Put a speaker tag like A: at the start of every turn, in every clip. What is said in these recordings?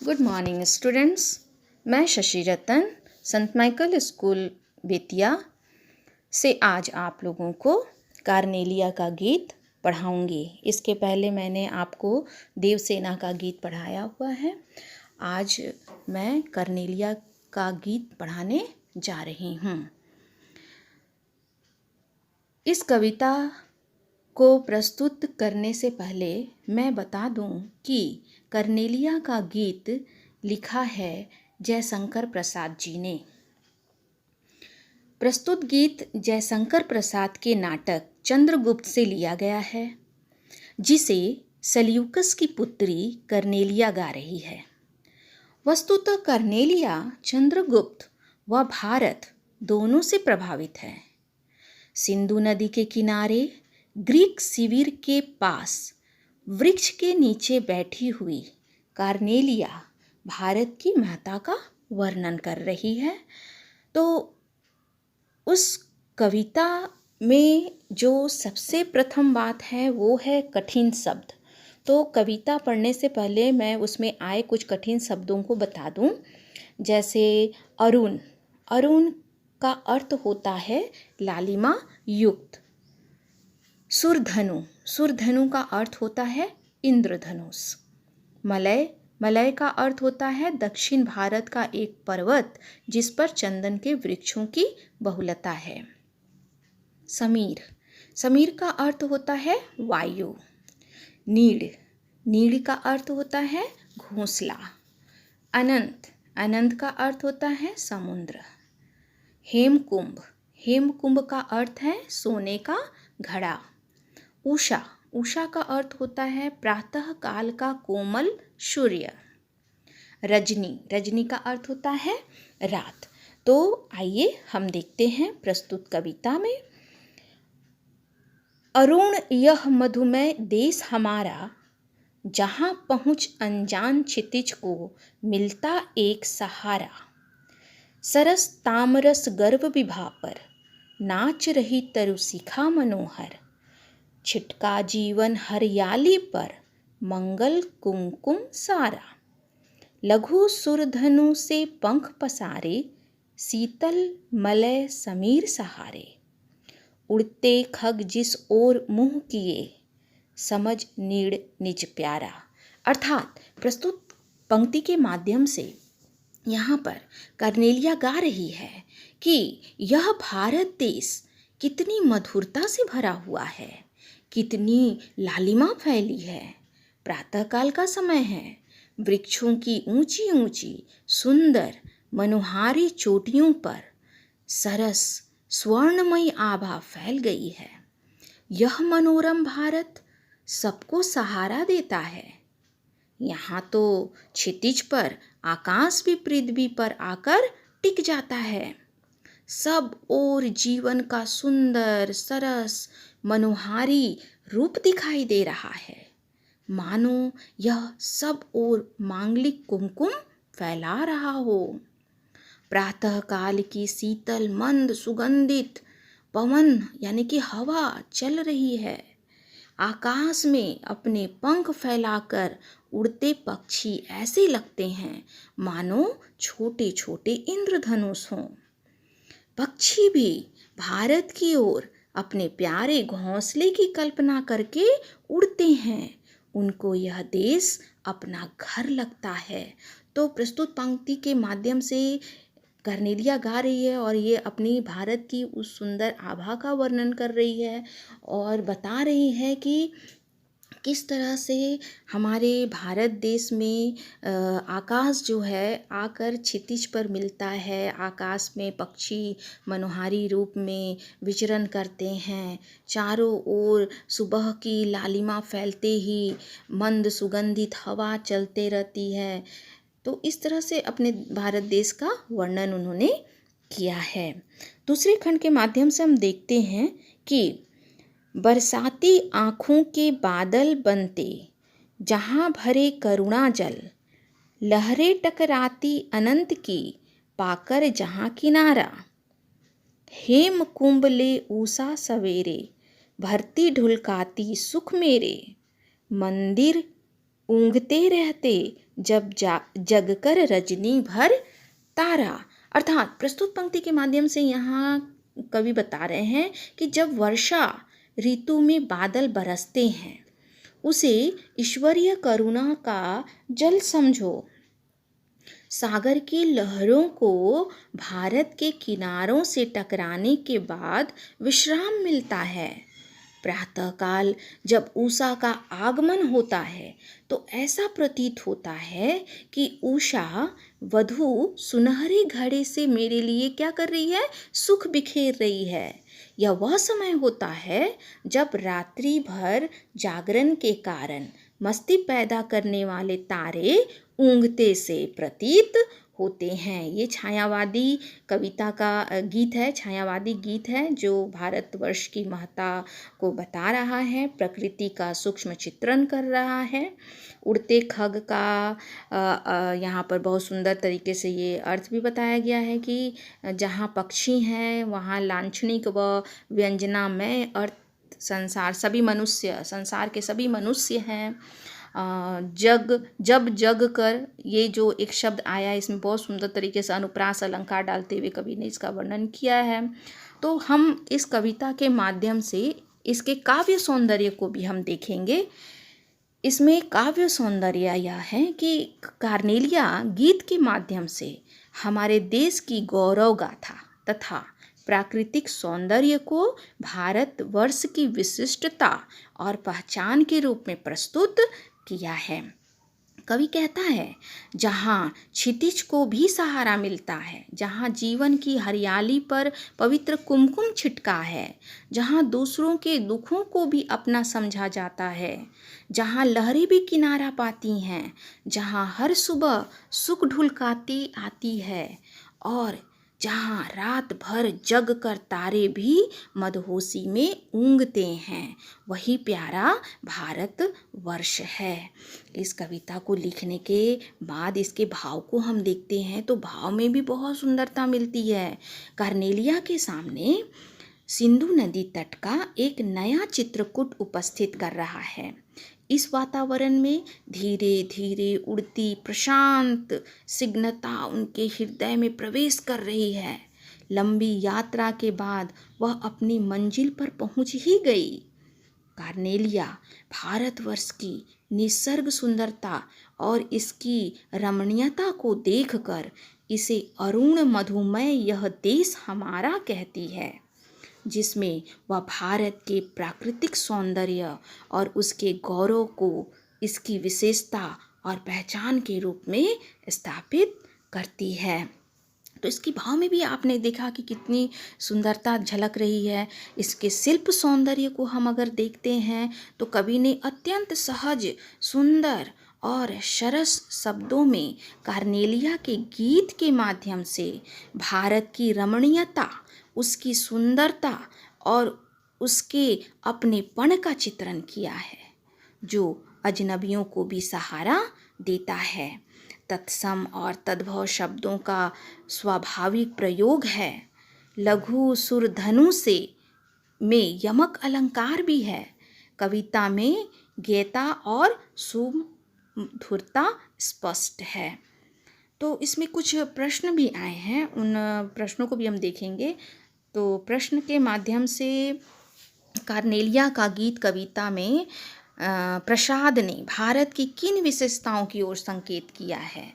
A: Good morning students. मैं शशि रतन संत Michael school Bettiah से आज आप लोगों को कार्नेलिया का गीत पढ़ाऊंगी। इसके पहले मैंने आपको देवसेना का गीत पढ़ाया हुआ है। आज मैं कार्नेलिया का गीत पढ़ाने जा रही हूँ। इस कविता को प्रस्तुत करने से पहले मैं बता दूं कि कार्नेलिया का गीत लिखा है जयशंकर प्रसाद जी ने। प्रस्तुत गीत जयशंकर प्रसाद के नाटक चंद्रगुप्त से लिया गया है, जिसे सेल्यूकस की पुत्री कार्नेलिया गा रही है। वस्तुतः कार्नेलिया चंद्रगुप्त व भारत दोनों से प्रभावित है। सिंधु नदी के किनारे ग्रीक शिविर के पास वृक्ष के नीचे बैठी हुई कार्नेलिया भारत की महत्ता का वर्णन कर रही है। तो उस कविता में जो सबसे प्रथम बात है वो है कठिन शब्द। तो कविता पढ़ने से पहले मैं उसमें आए कुछ कठिन शब्दों को बता दूं। जैसे अरुण, अरुण का अर्थ होता है लालिमा युक्त। सुरधनु, सुरधनु का अर्थ होता है इंद्रधनुष। मलय, मलय का अर्थ होता है दक्षिण भारत का एक पर्वत जिस पर चंदन के वृक्षों की बहुलता है। समीर, समीर का अर्थ होता है वायु। नीड़, नीड़ का अर्थ होता है घोंसला। अनंत, अनंत का अर्थ होता है समुद्र। हेमकुंभ, हेमकुंभ का अर्थ है सोने का घड़ा। उषा, उषा का अर्थ होता है प्रातः काल का कोमल सूर्य। रजनी, रजनी का अर्थ होता है रात। तो आइए हम देखते हैं प्रस्तुत कविता में। अरुण यह मधुमय देश हमारा, जहाँ पहुँच अनजान क्षितिज को मिलता एक सहारा। सरस तामरस गर्व विभा पर नाच रही तरुशिखा मनोहर। छिटका जीवन हरियाली पर मंगल कुमकुम सारा। लघु सुरधनु से पंख पसारे शीतल मलय समीर सहारे। उड़ते खग जिस ओर मुँह किए समझ नीड़ निज प्यारा। अर्थात प्रस्तुत पंक्ति के माध्यम से यहाँ पर कार्नेलिया गा रही है कि यह भारत देश कितनी मधुरता से भरा हुआ है, कितनी लालिमा फैली है। प्रातःकाल का समय है, वृक्षों की ऊंची ऊंची सुंदर मनोहारी चोटियों पर सरस स्वर्णमयी आभा फैल गई है। यह मनोरम भारत सबको सहारा देता है। यहाँ तो क्षितिज पर आकाश भी पृथ्वी पर आकर टिक जाता है। सब ओर जीवन का सुंदर सरस मनोहारी रूप दिखाई दे रहा है, मानो यह सब ओर मांगलिक कुमकुम फैला रहा हो। प्रातःकाल की शीतल मंद सुगंधित पवन यानी कि हवा चल रही है। आकाश में अपने पंख फैलाकर उड़ते पक्षी ऐसे लगते हैं मानो छोटे छोटे इंद्रधनुष हों। पक्षी भी भारत की ओर अपने प्यारे घोंसले की कल्पना करके उड़ते हैं। उनको यह देश अपना घर लगता है। तो प्रस्तुत पंक्ति के माध्यम से कार्नेलिया गा रही है और ये अपनी भारत की उस सुंदर आभा का वर्णन कर रही है और बता रही है कि किस तरह से हमारे भारत देश में आकाश जो है आकर क्षितिज पर मिलता है। आकाश में पक्षी मनोहारी रूप में विचरण करते हैं। चारों ओर सुबह की लालिमा फैलते ही मंद सुगंधित हवा चलते रहती है। तो इस तरह से अपने भारत देश का वर्णन उन्होंने किया है। दूसरे खंड के माध्यम से हम देखते हैं कि बरसाती आँखों के बादल बनते जहाँ भरे करुणा जल। लहरें टकराती अनंत की पाकर जहाँ किनारा। हेम कुंभ ले ऊषा सवेरे भरती ढुलकाती सुख मेरे। मंदिर ऊँघते रहते जब जगकर रजनी भर तारा। अर्थात प्रस्तुत पंक्ति के माध्यम से यहाँ कवि बता रहे हैं कि जब वर्षा ऋतु में बादल बरसते हैं, उसे ईश्वरीय करुणा का जल समझो। सागर की लहरों को भारत के किनारों से टकराने के बाद विश्राम मिलता है। प्रातःकाल जब उषा का आगमन होता है तो ऐसा प्रतीत होता है कि उषा वधू सुनहरे घड़े से मेरे लिए क्या कर रही है, सुख बिखेर रही है। यह वह समय होता है जब रात्रि भर जागरण के कारण मस्ती पैदा करने वाले तारे ऊँघते से प्रतीत होते हैं। ये छायावादी कविता का गीत है, छायावादी गीत है जो भारतवर्ष की महत्ता को बता रहा है, प्रकृति का सूक्ष्म चित्रण कर रहा है। उड़ते खग का यहाँ पर बहुत सुंदर तरीके से ये अर्थ भी बताया गया है कि जहाँ पक्षी हैं वहाँ लांछनिक व व्यंजनामय अर्थ संसार सभी मनुष्य, संसार के सभी मनुष्य हैं। जब जग कर, ये जो एक शब्द आया इसमें बहुत सुंदर तरीके से अनुप्रास अलंकार डालते हुए कवि ने इसका वर्णन किया है। तो हम इस कविता के माध्यम से इसके काव्य सौंदर्य को भी हम देखेंगे। इसमें काव्य सौंदर्य यह है कि कार्नेलिया गीत के माध्यम से हमारे देश की गौरव गाथा तथा प्राकृतिक सौंदर्य को भारतवर्ष की विशिष्टता और पहचान के रूप में प्रस्तुत किया है। कवि कहता है, जहाँ क्षितिज को भी सहारा मिलता है, जहाँ जीवन की हरियाली पर पवित्र कुमकुम छिटका है, जहाँ दूसरों के दुखों को भी अपना समझा जाता है, जहाँ लहरें भी किनारा पाती हैं, जहाँ हर सुबह सुख ढुलकाती आती है और जहाँ रात भर जग कर तारे भी मदहोशी में ऊँघते हैं, वही प्यारा भारतवर्ष है। इस कविता को लिखने के बाद इसके भाव को हम देखते हैं तो भाव में भी बहुत सुंदरता मिलती है। कार्नेलिया के सामने सिंधु नदी तट का एक नया चित्रकूट उपस्थित कर रहा है। इस वातावरण में धीरे धीरे उड़ती प्रशांत स्निग्धता उनके हृदय में प्रवेश कर रही है। लंबी यात्रा के बाद वह अपनी मंजिल पर पहुंच ही गई। कार्नेलिया भारतवर्ष की निसर्ग सुंदरता और इसकी रमणीयता को देखकर इसे अरुण मधुमय यह देश हमारा कहती है, जिसमें वह भारत के प्राकृतिक सौंदर्य और उसके गौरव को इसकी विशेषता और पहचान के रूप में स्थापित करती है। तो इसकी भाव में भी आपने देखा कि कितनी सुंदरता झलक रही है। इसके शिल्प सौंदर्य को हम अगर देखते हैं तो कवि ने अत्यंत सहज, सुंदर और सरस शब्दों में कार्नेलिया के गीत के माध्यम से भारत की रमणीयता, उसकी सुंदरता और उसके अपनेपन का चित्रण किया है, जो अजनबियों को भी सहारा देता है। तत्सम और तद्भव शब्दों का स्वाभाविक प्रयोग है। लघु सुर धनु से में यमक अलंकार भी है। कविता में गीता और सुमधुरता स्पष्ट है। तो इसमें कुछ प्रश्न भी आए हैं, उन प्रश्नों को भी हम देखेंगे। तो प्रश्न के माध्यम से कार्नेलिया का गीत कविता में प्रसाद ने भारत की किन विशेषताओं की ओर संकेत किया है?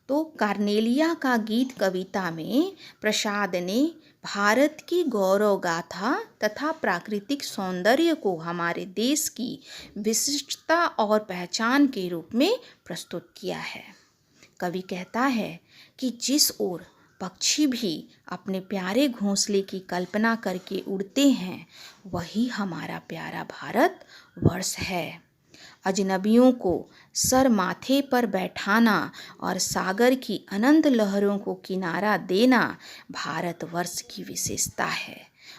A: तो कार्नेलिया का गीत कविता में प्रसाद ने भारत की गौरव गाथा तथा प्राकृतिक सौंदर्य को हमारे देश की विशिष्टता और पहचान के रूप में प्रस्तुत किया है। कवि कहता है कि जिस ओर पक्षी भी अपने प्यारे घोंसले की कल्पना करके उड़ते हैं, वही हमारा प्यारा भारत वर्ष है। अजनबियों को सर माथे पर बैठाना और सागर की अनंत लहरों को किनारा देना भारतवर्ष की विशेषता है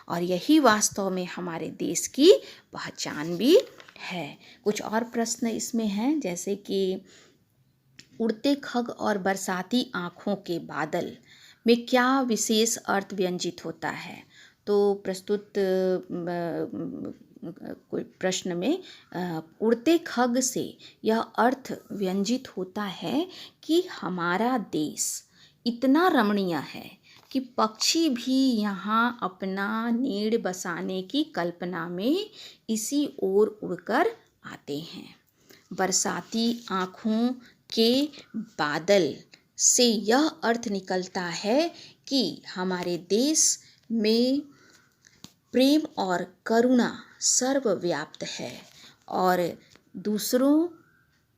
A: और यही वास्तव में हमारे देश की पहचान भी है। कुछ और प्रश्न इसमें हैं, जैसे कि उड़ते खग और बरसाती आँखों के बादल में क्या विशेष अर्थ व्यंजित होता है? तो प्रस्तुत कोई प्रश्न में उड़ते खग से यह अर्थ व्यंजित होता है कि हमारा देश इतना रमणीय है कि पक्षी भी यहाँ अपना नीड़ बसाने की कल्पना में इसी ओर उड़कर आते हैं। बरसाती आँखों के बादल से यह अर्थ निकलता है कि हमारे देश में प्रेम और करुणा सर्वव्याप्त है और दूसरों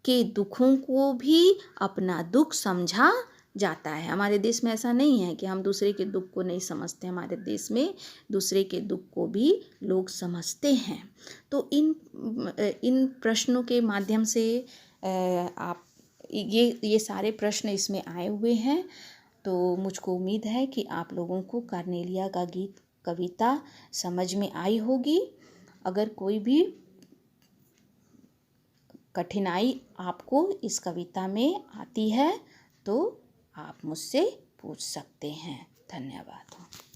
A: के दुखों को भी अपना दुख समझा जाता है। हमारे देश में ऐसा नहीं है कि हम दूसरे के दुख को नहीं समझते। हमारे देश में दूसरे के दुख को भी लोग समझते हैं। तो इन प्रश्नों के माध्यम से आप ये सारे प्रश्न इसमें आए हुए हैं। तो मुझको उम्मीद है कि आप लोगों को कार्नेलिया का गीत कविता समझ में आई होगी। अगर कोई भी कठिनाई आपको इस कविता में आती है तो आप मुझसे पूछ सकते हैं। धन्यवाद।